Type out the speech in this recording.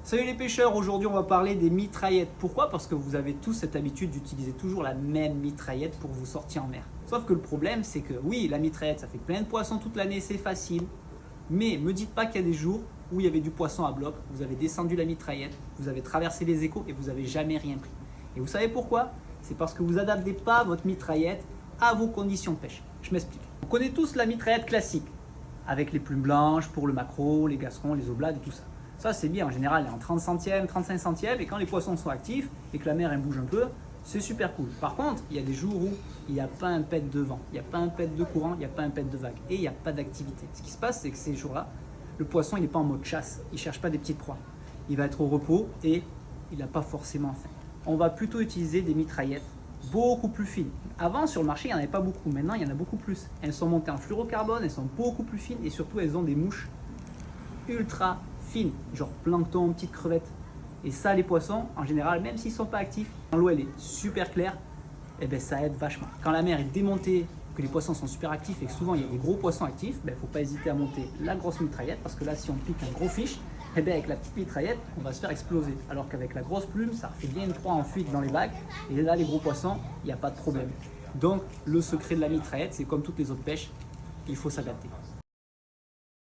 Salut les pêcheurs, aujourd'hui on va parler des mitraillettes. Pourquoi? Parce que vous avez tous cette habitude d'utiliser toujours la même mitraillette pour vous sortir en mer. Sauf que le problème c'est que oui, la mitraillette ça fait plein de poissons toute l'année, c'est facile. Mais me dites pas qu'il y a des jours où il y avait du poisson à bloc, vous avez descendu la mitraillette, vous avez traversé les échos et vous n'avez jamais rien pris. Et vous savez pourquoi? C'est parce que vous n'adaptez pas votre mitraillette à vos conditions de pêche. Je m'explique. On connaît tous la mitraillette classique, avec les plumes blanches pour le maquereau, les gasserons, les oblades et tout ça. Ça c'est bien, en général elle est en 30 centièmes, 35 centièmes et quand les poissons sont actifs et que la mer elle bouge un peu, c'est super cool. Par contre, il y a des jours où il n'y a pas un pet de vent, il n'y a pas un pet de courant, il n'y a pas un pet de vague et il n'y a pas d'activité. Ce qui se passe c'est que ces jours-là, le poisson il n'est pas en mode chasse, il ne cherche pas des petites proies. Il va être au repos et il n'a pas forcément faim. On va plutôt utiliser des mitraillettes beaucoup plus fines. Avant sur le marché il n'y en avait pas beaucoup, maintenant il y en a beaucoup plus. Elles sont montées en fluorocarbone, elles sont beaucoup plus fines et surtout elles ont des mouches ultra fines, genre plancton, petites crevettes. Et ça, les poissons, en général, même s'ils ne sont pas actifs, quand l'eau elle est super claire, et ben, ça aide vachement. Quand la mer est démontée, que les poissons sont super actifs et que souvent il y a des gros poissons actifs, il ne faut pas hésiter à monter la grosse mitraillette parce que là, si on pique un gros fiche, et ben, avec la petite mitraillette, on va se faire exploser. Alors qu'avec la grosse plume, ça fait bien une proie en fuite dans les bacs. Et là, les gros poissons, il n'y a pas de problème. Donc, le secret de la mitraillette, c'est comme toutes les autres pêches, il faut s'adapter.